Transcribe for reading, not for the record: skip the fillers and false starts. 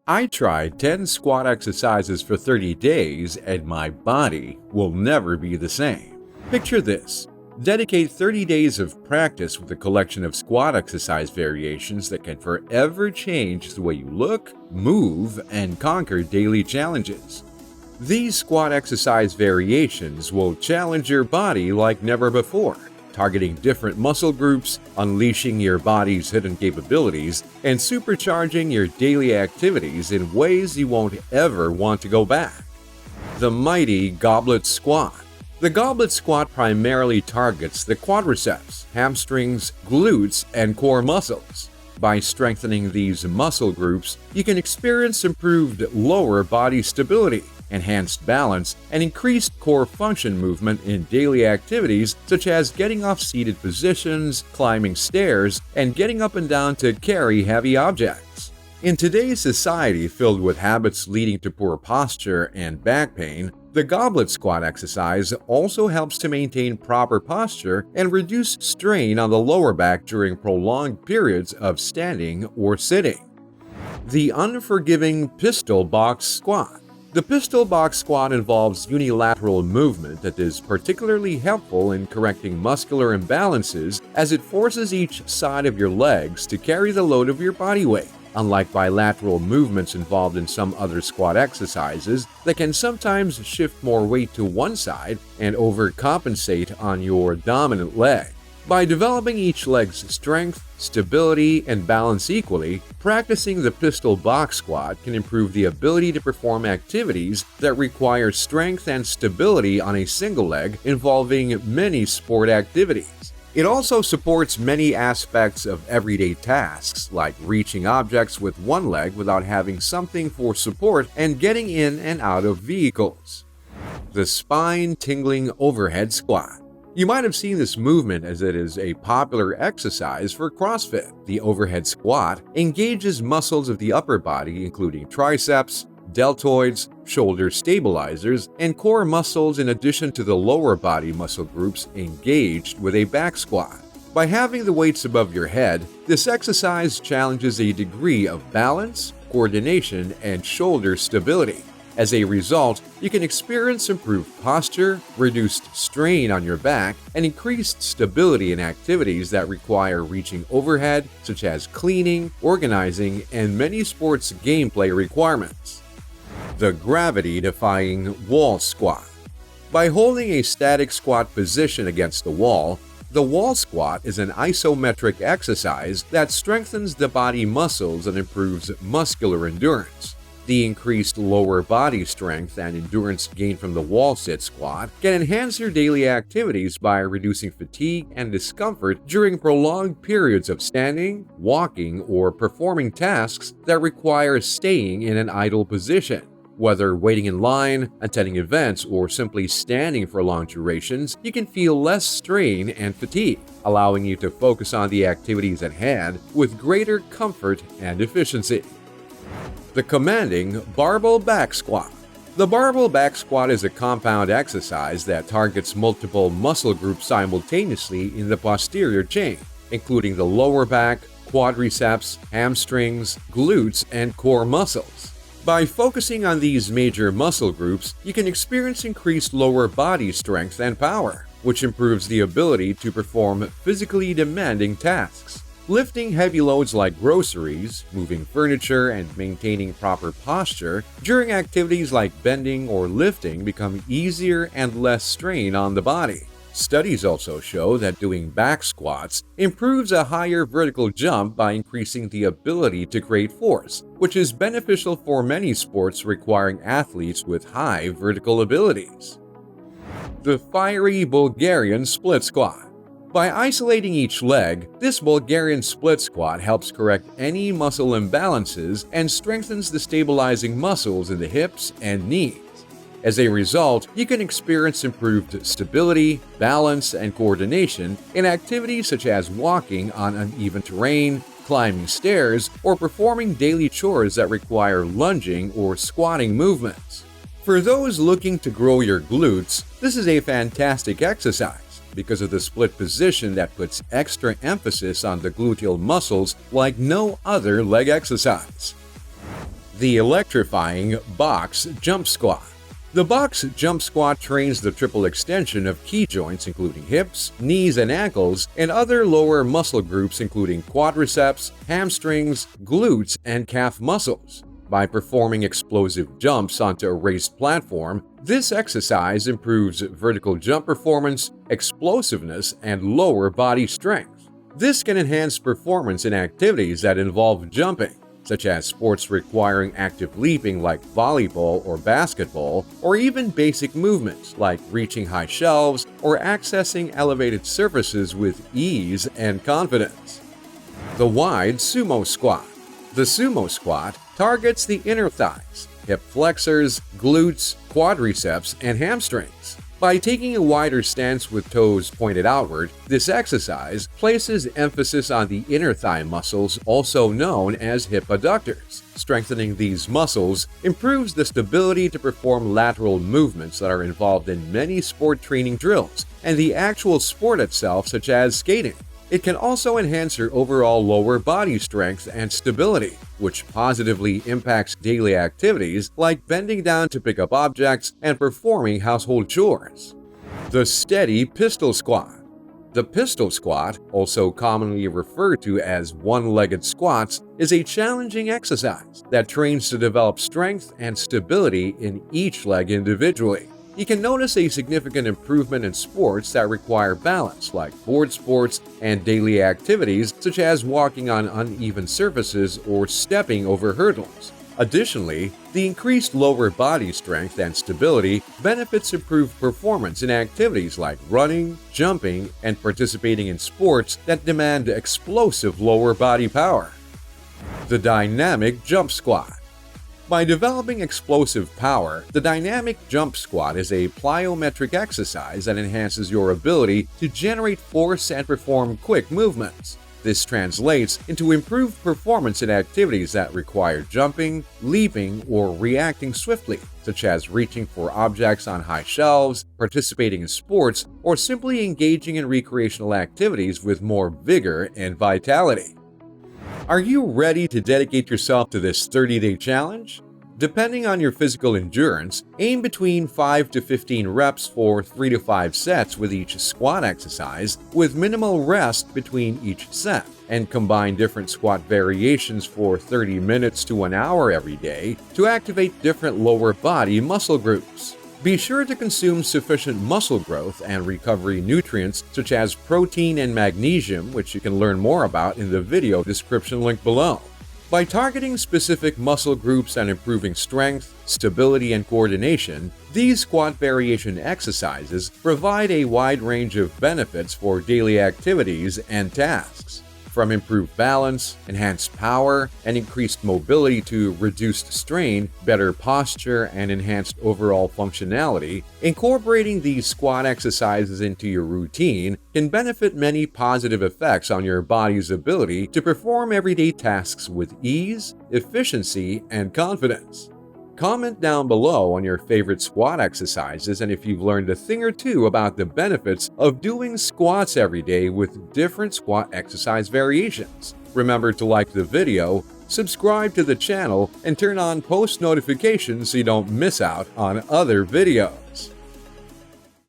I tried 10 squat exercises for 30 days and my body will never be the same. Picture this. Dedicate 30 days of practice with a collection of squat exercise variations that can forever change the way you look, move, and conquer daily challenges. These squat exercise variations will challenge your body like never before, targeting different muscle groups, unleashing your body's hidden capabilities, and supercharging your daily activities in ways you won't ever want to go back. The mighty Goblet Squat. The Goblet Squat primarily targets the quadriceps, hamstrings, glutes, and core muscles. By strengthening these muscle groups, you can experience improved lower body stability, enhanced balance, and increased core function movement in daily activities such as getting off seated positions, climbing stairs, and getting up and down to carry heavy objects. In today's society filled with habits leading to poor posture and back pain, the Goblet Squat exercise also helps to maintain proper posture and reduce strain on the lower back during prolonged periods of standing or sitting. The Unforgiving Pistol Box Squat. The pistol box squat involves unilateral movement that is particularly helpful in correcting muscular imbalances as it forces each side of your legs to carry the load of your body weight, unlike bilateral movements involved in some other squat exercises that can sometimes shift more weight to one side and overcompensate on your dominant leg. By developing each leg's strength, stability, and balance equally, practicing the pistol box squat can improve the ability to perform activities that require strength and stability on a single leg involving many sport activities. It also supports many aspects of everyday tasks, like reaching objects with one leg without having something for support and getting in and out of vehicles. The Spine-Tingling Overhead Squat. You might have seen this movement as it is a popular exercise for CrossFit. The overhead squat engages muscles of the upper body including triceps, deltoids, shoulder stabilizers, and core muscles in addition to the lower body muscle groups engaged with a back squat. By having the weights above your head, this exercise challenges a degree of balance, coordination, and shoulder stability. As a result, you can experience improved posture, reduced strain on your back, and increased stability in activities that require reaching overhead, such as cleaning, organizing, and many sports gameplay requirements. The Gravity-Defying Wall Squat. By holding a static squat position against the wall squat is an isometric exercise that strengthens the body muscles and improves muscular endurance. The increased lower body strength and endurance gained from the wall sit squat can enhance your daily activities by reducing fatigue and discomfort during prolonged periods of standing, walking, or performing tasks that require staying in an idle position. Whether waiting in line, attending events, or simply standing for long durations, you can feel less strain and fatigue, allowing you to focus on the activities at hand with greater comfort and efficiency. The commanding Barbell Back Squat. The Barbell Back Squat is a compound exercise that targets multiple muscle groups simultaneously in the posterior chain, including the lower back, quadriceps, hamstrings, glutes, and core muscles. By focusing on these major muscle groups, you can experience increased lower body strength and power, which improves the ability to perform physically demanding tasks. Lifting heavy loads like groceries, moving furniture, and maintaining proper posture during activities like bending or lifting become easier and less strain on the body. Studies also show that doing back squats improves a higher vertical jump by increasing the ability to create force, which is beneficial for many sports requiring athletes with high vertical abilities. The fiery Bulgarian Split Squat. By isolating each leg, this Bulgarian split squat helps correct any muscle imbalances and strengthens the stabilizing muscles in the hips and knees. As a result, you can experience improved stability, balance, and coordination in activities such as walking on uneven terrain, climbing stairs, or performing daily chores that require lunging or squatting movements. For those looking to grow your glutes, this is a fantastic exercise because of the split position that puts extra emphasis on the gluteal muscles like no other leg exercise. The Electrifying Box Jump Squat. The box jump squat trains the triple extension of key joints including hips, knees, and ankles, and other lower muscle groups including quadriceps, hamstrings, glutes, and calf muscles. By performing explosive jumps onto a raised platform, this exercise improves vertical jump performance, explosiveness, and lower body strength. This can enhance performance in activities that involve jumping, such as sports requiring active leaping like volleyball or basketball, or even basic movements like reaching high shelves or accessing elevated surfaces with ease and confidence. The wide sumo squat. The sumo squat targets the inner thighs, hip flexors, glutes, quadriceps, and hamstrings. By taking a wider stance with toes pointed outward, this exercise places emphasis on the inner thigh muscles, also known as hip adductors. Strengthening these muscles improves the stability to perform lateral movements that are involved in many sport training drills and the actual sport itself, such as skating. It can also enhance your overall lower body strength and stability, which positively impacts daily activities like bending down to pick up objects and performing household chores. The steady pistol squat. The pistol squat, also commonly referred to as one-legged squats, is a challenging exercise that trains to develop strength and stability in each leg individually. You can notice a significant improvement in sports that require balance, like board sports and daily activities such as walking on uneven surfaces or stepping over hurdles. Additionally, the increased lower body strength and stability benefits improved performance in activities like running, jumping, and participating in sports that demand explosive lower body power. The dynamic jump squat. By developing explosive power, the dynamic jump squat is a plyometric exercise that enhances your ability to generate force and perform quick movements. This translates into improved performance in activities that require jumping, leaping, or reacting swiftly, such as reaching for objects on high shelves, participating in sports, or simply engaging in recreational activities with more vigor and vitality. Are you ready to dedicate yourself to this 30-day challenge? Depending on your physical endurance, aim between 5 to 15 reps for 3 to 5 sets with each squat exercise, with minimal rest between each set, and combine different squat variations for 30 minutes to an hour every day to activate different lower body muscle groups. Be sure to consume sufficient muscle growth and recovery nutrients such as protein and magnesium, which you can learn more about in the video description link below. By targeting specific muscle groups and improving strength, stability, and coordination, these squat variation exercises provide a wide range of benefits for daily activities and tasks. From improved balance, enhanced power, and increased mobility to reduced strain, better posture, and enhanced overall functionality, incorporating these squat exercises into your routine can benefit many positive effects on your body's ability to perform everyday tasks with ease, efficiency, and confidence. Comment down below on your favorite squat exercises and if you've learned a thing or two about the benefits of doing squats every day with different squat exercise variations. Remember to like the video, subscribe to the channel, and turn on post notifications so you don't miss out on other videos.